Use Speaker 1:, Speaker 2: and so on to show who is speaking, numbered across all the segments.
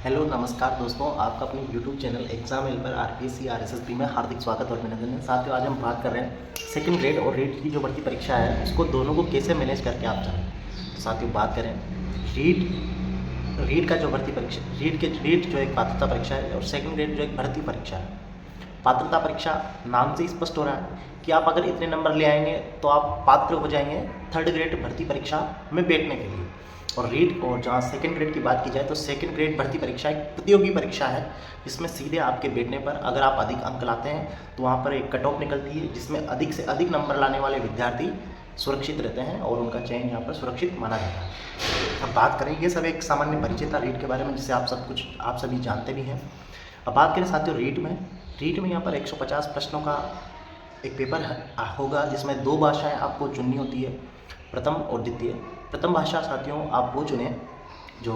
Speaker 1: Hello नमस्कार दोस्तों, आपका अपने YouTube channel exam helper RPSC RSSB में हार्दिक स्वागत और अभिनंदन है। साथियों, आज हम बात कर रहे हैं सेकंड ग्रेड और रीट की जो भर्ती परीक्षा है उसको दोनों को कैसे मैनेज करके आप चलें। तो साथियों, बात करें रीट रीट का जो भर्ती परीक्षा रीट जो एक पात्रता परीक्षा है और सेकंड ग्रेड जो एक भर्ती परीक्षा है। पात्रता परीक्षा नाम से स्पष्ट हो रहा है कि आप अगर इतने नंबर ले आएंगे तो आप पात्र हो जाएंगे थर्ड ग्रेड भर्ती परीक्षा में बैठने के लिए। और रीट और जहाँ सेकंड ग्रेड की बात की जाए तो सेकंड ग्रेड भर्ती परीक्षा एक प्रतियोगी परीक्षा है जिसमें सीधे आपके बैठने पर अगर आप अधिक अंक लाते हैं तो वहाँ पर एक कट ऑफ निकलती है जिसमें अधिक से अधिक नंबर लाने वाले विद्यार्थी सुरक्षित रहते हैं और उनका चयन यहाँ पर सुरक्षित माना जाता है। अब बात करें, ये सब एक सामान्य परिचय था रीट के बारे में जिसे आप सभी जानते भी हैं। अब बात करें साथियों रीट में यहाँ पर 150 प्रश्नों का एक पेपर होगा जिसमें दो भाषाएं आपको चुननी होती है, प्रथम और द्वितीय। प्रथम भाषा साथियों आप वो चुनें जो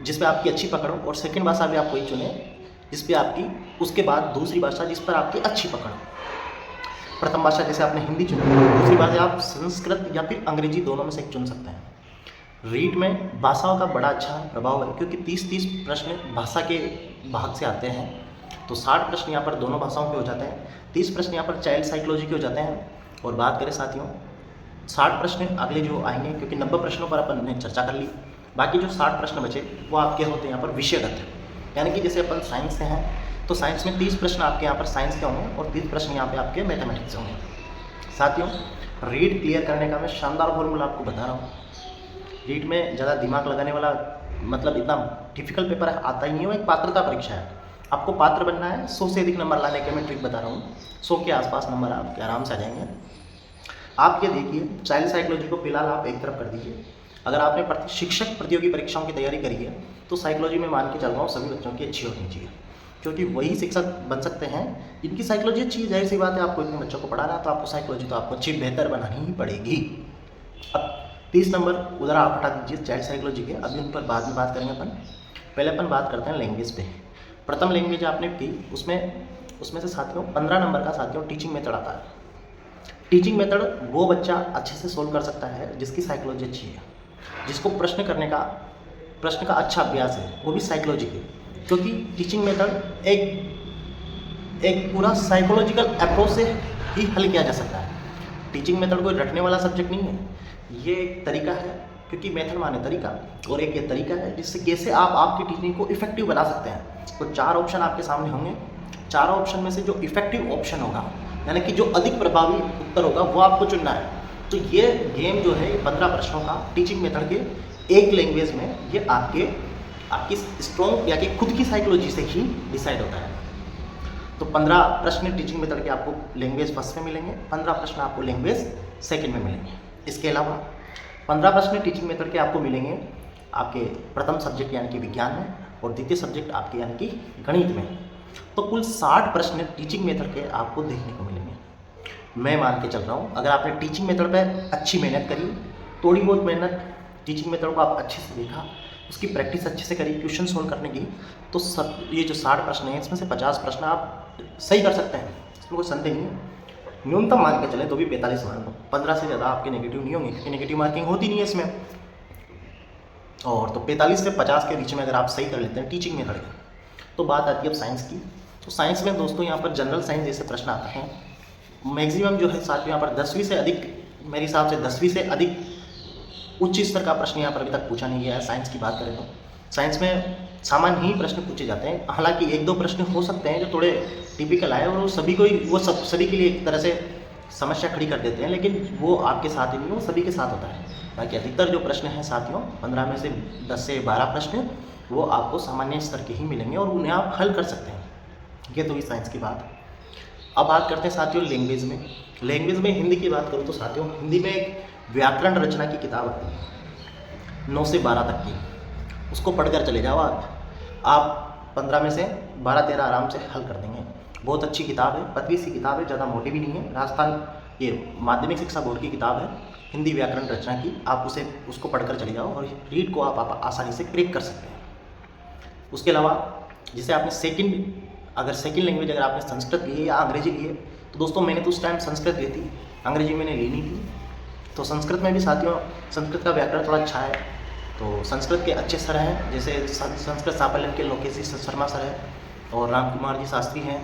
Speaker 1: जिस पे आपकी अच्छी पकड़ हो, और सेकंड भाषा भी आप वही चुनें जिस पे आपकी उसके बाद दूसरी भाषा जिस पर आपकी अच्छी पकड़ हो। प्रथम भाषा जैसे आपने हिंदी चुनी, दूसरी भाषा आप संस्कृत या फिर अंग्रेजी दोनों में से एक चुन सकते हैं। रीट में भाषाओं का बड़ा अच्छा प्रभाव है क्योंकि 30-30 प्रश्न भाषा के भाग से आते हैं, तो 60 प्रश्न यहाँ पर दोनों भाषाओं के हो जाते हैं, 30 प्रश्न यहाँ पर चाइल्ड साइकोलॉजी के हो जाते हैं। और बात करें साथियों 60 प्रश्न अगले जो आएंगे, क्योंकि 90 प्रश्नों पर अपन ने चर्चा कर ली, बाकी जो 60 प्रश्न बचे वो आपके होते हैं यहाँ पर विषयगत। यानी कि जैसे अपन साइंस से हैं तो साइंस में 30 प्रश्न आपके यहाँ पर साइंस के होंगे और 30 प्रश्न यहाँ पे आपके मैथमेटिक्स से होंगे। साथियों, रीट क्लियर करने का मैं शानदार फॉर्मूला आपको बता रहा हूँ। रीट में ज़्यादा दिमाग लगाने वाला मतलब इतना डिफिकल्ट पेपर आता ही नहीं हो, एक पात्रता परीक्षा है। आपको पात्र बनना है, 100 से अधिक नंबर लाने के मैं ट्रिक बता रहा हूँ। 100 के आसपास नंबर आपके आराम से आ जाएंगे। आप ये देखिए, चाइल्ड साइकोलॉजी को फिलहाल आप एक तरफ कर दीजिए। अगर आपने शिक्षक प्रतियोगी परीक्षाओं की तैयारी करी है तो साइकोलॉजी में मान के चल रहा हूँ सभी बच्चों की अच्छी होनी चाहिए, क्योंकि वही शिक्षक बन सकते हैं इनकी साइकोलॉजी अच्छी है। जाहिर सी बात है, आपको इतने बच्चों को पढ़ाना है तो आपको साइकोलॉजी तो आपको अच्छी बेहतर बनानी ही पड़ेगी। अब 30 नंबर उधर आप हटा दीजिए चाइल्ड साइकोलॉजी के, अभी उन पर बाद में बात करेंगे अपन। पहले अपन बात करते हैं लैंग्वेज पे। प्रथम लैंग्वेज आपने की, उसमें से साथियों 15 नंबर का साथियों टीचिंग मेथड आता है। टीचिंग मेथड वो बच्चा अच्छे से सोल्व कर सकता है जिसकी साइकोलॉजी अच्छी है, जिसको प्रश्न का अच्छा अभ्यास है, वो भी साइकोलॉजी के, क्योंकि टीचिंग मेथड एक पूरा साइकोलॉजिकल अप्रोच से ही हल किया जा सकता है। टीचिंग मेथड कोई रटने वाला सब्जेक्ट नहीं है, ये एक तरीका है, क्योंकि मेथड माने तरीका, और एक ये तरीका है जिससे कैसे आप आपकी टीचिंग को इफेक्टिव बना सकते हैं। तो 4 ऑप्शन आपके सामने होंगे, 4 ऑप्शन में से जो इफेक्टिव ऑप्शन होगा, यानी कि जो अधिक प्रभावी उत्तर होगा, वो आपको चुनना है। तो ये गेम जो है 15 प्रश्नों का टीचिंग मेथड के एक लैंग्वेज में, ये आपकी स्ट्रॉन्ग या कि खुद की साइकोलॉजी से ही डिसाइड होता है। तो 15 प्रश्न टीचिंग मेथड के आपको लैंग्वेज फर्स्ट में मिलेंगे, 15 प्रश्न आपको लैंग्वेज सेकंड में मिलेंगे। इसके अलावा 15 प्रश्न टीचिंग मेथड के आपको मिलेंगे आपके प्रथम सब्जेक्ट यानी कि विज्ञान में, और द्वितीय सब्जेक्ट आपके यानी कि गणित में। तो कुल 60 प्रश्न टीचिंग मेथड के आपको देखने को मिलेंगे। मैं मान के चल रहा हूँ, अगर आपने टीचिंग मेथड पर अच्छी मेहनत करी, थोड़ी बहुत मेहनत, टीचिंग मेथड को आप अच्छे से देखा, उसकी प्रैक्टिस अच्छे से करी क्वेश्चन सोल्व करने की, तो ये जो 60 प्रश्न हैं इसमें से 50 प्रश्न आप सही कर सकते हैं, इसमें कोई संदेह नहीं है। न्यूनतम मान के चले तो भी 45 मान लो, 15 से ज़्यादा आपके नेगेटिव नहीं होंगे, क्योंकि नेगेटिव मार्किंग होती नहीं है इसमें। और तो 45 से 50 के बीच में अगर आप सही कर लेते हैं टीचिंग मेथड की, तो बात आती है अब साइंस की। तो साइंस में दोस्तों यहाँ पर जनरल साइंस जैसे प्रश्न आते हैं, मैक्सिमम जो है साथियों यहाँ पर 10वीं से अधिक, मेरे हिसाब से 10वीं से अधिक उच्च स्तर का प्रश्न यहाँ पर अभी तक पूछा नहीं गया है। साइंस की बात करें तो साइंस में सामान्य ही प्रश्न पूछे जाते हैं, हालांकि 1-2 प्रश्न हो सकते हैं जो थोड़े टिपिकल आए और सभी के लिए एक तरह से समस्या खड़ी कर देते हैं, लेकिन वो आपके साथ ही नहीं, वो सभी के साथ होता है। बाकी अधिकतर जो प्रश्न हैं साथियों 15 में से 10 से 12 प्रश्न वो आपको सामान्य स्तर के ही मिलेंगे और उन्हें आप हल कर सकते हैं। ये तो हुई साइंस की बात। अब बात करते हैं साथियों लैंग्वेज में। लैंग्वेज में हिंदी की बात करूँ तो साथियों हिंदी में एक व्याकरण रचना की किताब आती है 9 से 12 तक की, उसको पढ़कर चले जाओ आप 15 में से 12-13 आराम से हल कर देंगे। बहुत अच्छी किताब है, पतली सी किताब है, ज़्यादा मोटी भी नहीं है। राजस्थान ये माध्यमिक शिक्षा बोर्ड की किताब है हिंदी व्याकरण रचना की, आप उसको पढ़कर चले जाओ और रीड को आप आसानी से क्रैक कर सकते हैं। उसके अलावा जैसे आपने सेकंड लैंग्वेज अगर आपने संस्कृत ली है या अंग्रेजी ली है, तो दोस्तों मैंने तो उस टाइम संस्कृत ली थी, अंग्रेजी मैंने ली नहीं थी। तो संस्कृत में भी साथियों संस्कृत का व्याकरण थोड़ा अच्छा है, तो संस्कृत के अच्छे सर हैं, जैसे संस्कृत साफल्य के लोकेश शर्मा सर हैं और राम कुमार जी शास्त्री हैं।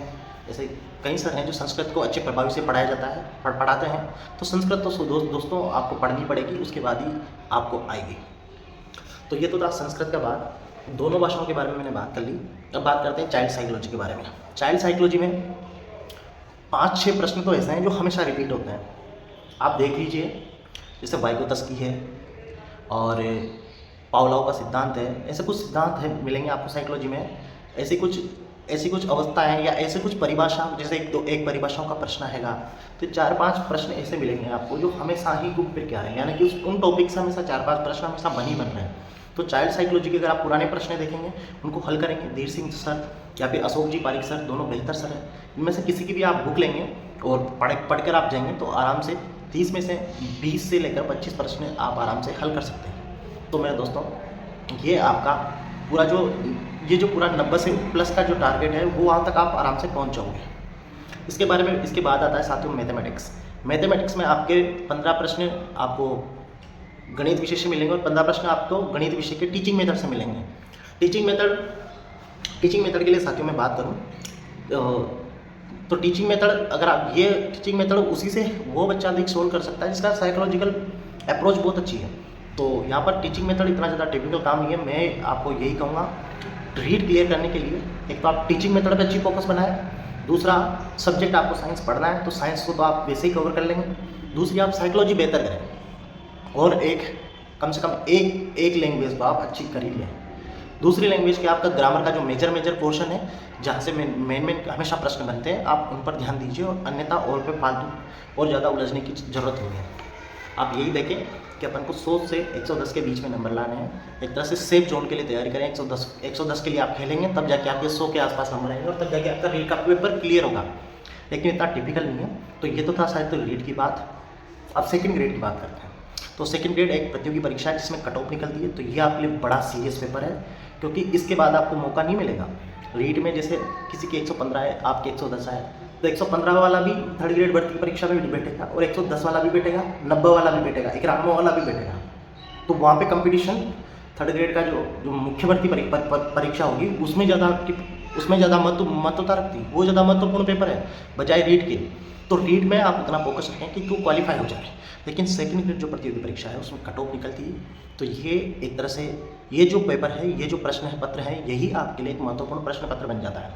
Speaker 1: ऐसे कई सर हैं जो संस्कृत को अच्छे प्रभावी से पढ़ाया जाता है, पढ़ाते हैं। तो संस्कृत तो दोस्तों आपको पढ़नी पड़ेगी, उसके बाद ही आपको आएगी। तो ये तो था संस्कृत का बात। दोनों भाषाओं के बारे में मैंने बात कर ली। अब बात करते हैं चाइल्ड साइकोलॉजी के बारे में। चाइल्ड साइकोलॉजी में 5-6 प्रश्न तो ऐसे हैं जो हमेशा रिपीट होते हैं। आप देख लीजिए, जैसे वाइगोत्स्की है और पावलोव का सिद्धांत है। ऐसे कुछ सिद्धांत है मिलेंगे आपको साइकोलॉजी में। ऐसी कुछ अवस्थाएं या ऐसे कुछ परिभाषा, जैसे एक परिभाषाओं का प्रश्न हैगा, तो 4-5 प्रश्न ऐसे मिलेंगे आपको जो हमेशा ही घूम फिर के आ रहे हैं, यानी कि उन टॉपिक से हमेशा 4-5 प्रश्न हमेशा बन रहे हैं। तो चाइल्ड साइकोलॉजी के अगर आप पुराने प्रश्न देखेंगे, उनको हल करेंगे, धीर सिंह सर या फिर अशोक जी पारिक सर, दोनों बेहतर सर हैं। इनमें से किसी की भी आप बुक लेंगे और पढ़कर आप जाएंगे तो आराम से 30 में से 20 से लेकर 25 प्रश्न आप आराम से हल कर सकते हैं। तो मेरे दोस्तों, ये आपका पूरा जो पूरा 90 से प्लस का जो टारगेट है, वो वहाँ तक आप आराम से पहुँच जाओगे। इसके बाद आता है साथियों मैथमेटिक्स। मैथमेटिक्स में आपके 15 प्रश्न आपको गणित विषय से मिलेंगे और 15 प्रश्न आपको गणित विषय के टीचिंग मेथड से मिलेंगे। टीचिंग मेथड के लिए साथियों मैं बात करूँ तो टीचिंग मेथड, अगर आप ये टीचिंग मेथड उसी से वो बच्चा अधिक सोल्व कर सकता है जिसका साइकोलॉजिकल अप्रोच बहुत अच्छी है। तो यहाँ पर टीचिंग मेथड इतना ज़्यादा टिपिकल काम नहीं है। मैं आपको यही कहूँगा, रीड क्लियर करने के लिए एक तो आप टीचिंग मेथड पे अच्छी फोकस बनाएं। दूसरा, सब्जेक्ट आपको साइंस पढ़ना है तो साइंस को तो आप वैसे ही कवर कर लेंगे। दूसरी, आप साइकोलॉजी बेहतर करें और कम से कम एक लैंग्वेज को आप अच्छी कर ही लें। दूसरी लैंग्वेज के आपका ग्रामर का जो मेजर पोर्शन है, जहाँ से मेन हमेशा प्रश्न बनते हैं, आप उन पर ध्यान दीजिए और अन्यथा और पे फालतू और ज़्यादा उलझने की ज़रूरत नहीं है। आप यही देखें कि अपन को 100 से 110 के बीच में नंबर लाने हैं। एक तरह से सेफ जोन के लिए तैयारी करें। 110 के लिए आप खेलेंगे, तब जाके आपके 100 के आसपास नंबर आएंगे और तब जाके आपका रीड का पेपर क्लियर होगा। लेकिन इतना टिपिकल नहीं है। तो ये तो था शायद तो रीड की बात। अब सेकंड ग्रेड की बात करते हैं। तो सेकंड ग्रेड एक प्रतियोगी परीक्षा है जिसमें कट ऑफ निकलती है। तो ये आपके लिए बड़ा सीरियस पेपर है, क्योंकि इसके बाद आपको मौका नहीं मिलेगा। रीड में जैसे किसी की 115 है, आपके 110 है, तो 115 वाला भी थर्ड ग्रेड भर्ती परीक्षा में भी बैठेगा और 110 वाला भी बैठेगा, 90 वाला भी बैठेगा, 91 वाला भी बैठेगा। तो वहाँ पे कंपटीशन थर्ड ग्रेड का जो मुख्य भर्ती परीक्षा होगी उसमें ज़्यादा महत्वता रखती है। वो ज़्यादा महत्वपूर्ण पेपर है बजाय रीड के। तो रीड में आप उतना फोकस रखें कि क्यों क्वालिफाई हो जाए। लेकिन सेकंड ग्रेड जो प्रतियोगी परीक्षा है उसमें कट ऑफ निकलती है। तो ये एक तरह से ये जो पेपर है, ये जो प्रश्न है पत्र है, यही आपके लिए एक महत्वपूर्ण प्रश्न पत्र बन जाता है।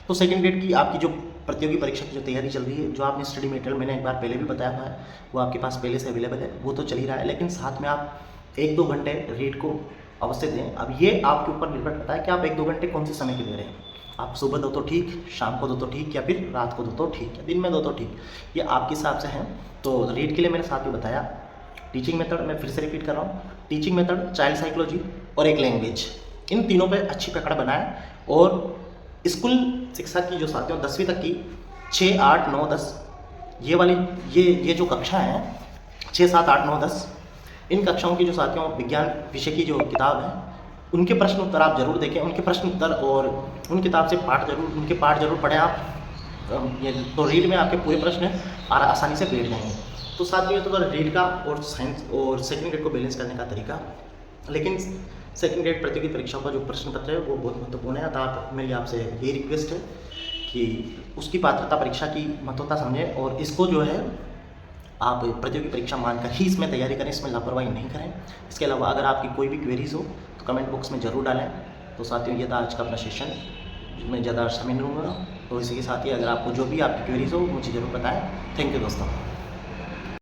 Speaker 1: तो सेकंड ग्रेड की आपकी जो प्रतियोगी परीक्षा की जो तैयारी चल रही है, जो आपने स्टडी मटेरियल मैंने एक बार पहले भी बताया हुआ है, वो आपके पास पहले से अवेलेबल है, वो तो चल ही रहा है। लेकिन साथ में आप 1-2 घंटे रीड को अवश्य दें। अब ये आपके ऊपर निर्भर करता है कि आप 1-2 घंटे कौन से समय के दे रहे हैं। आप सुबह दो तो ठीक, शाम को दो तो ठीक, या फिर रात को दो तो ठीक, या दिन में दो तो ठीक, ये आपके हिसाब से हैं। तो रीड के लिए मैंने साथ में बताया टीचिंग मेथड, मैं फिर से रिपीट कर रहा हूँ, टीचिंग मेथड, चाइल्ड साइकोलॉजी और एक लैंग्वेज, इन तीनों पे अच्छी पकड़ बनाए। और स्कूल शिक्षा की जो साथियों 10वीं तक की 6, 8, 9, 10 ये जो कक्षा हैं 6, 7, 8, 9, 10, इन कक्षाओं की जो साथियों विज्ञान विषय की जो किताब है, उनके प्रश्न उत्तर आप जरूर देखें। उनके प्रश्न उत्तर और उन किताब से उनके पाठ जरूर पढ़ें आप। तो रीड में आपके पूरे प्रश्न आसानी से बैठ जाएंगे। तो साथ में तो रीड का और साइंस और सेकंड ग्रेड को बैलेंस करने का तरीका। लेकिन सेकंड ग्रेड प्रतियोगी परीक्षाओं का जो प्रश्न पत्र है वो बहुत महत्वपूर्ण है। अतः मेरी आपसे ये रिक्वेस्ट है कि उसकी पात्रता परीक्षा की महत्वता समझें और इसको जो है आप प्रतियोगी परीक्षा मानकर ही इसमें तैयारी करें, इसमें लापरवाही नहीं करें। इसके अलावा अगर आपकी कोई भी क्वेरीज हो तो कमेंट बॉक्स में ज़रूर डालें। तो साथियों, ये था आज का अपना सेशन, मैं ज़्यादा समय नहीं लूँगा। तो इसी के साथ ही अगर आपको जो भी आपकी क्वेरीज हो मुझे ज़रूर बताएं। थैंक यू दोस्तों।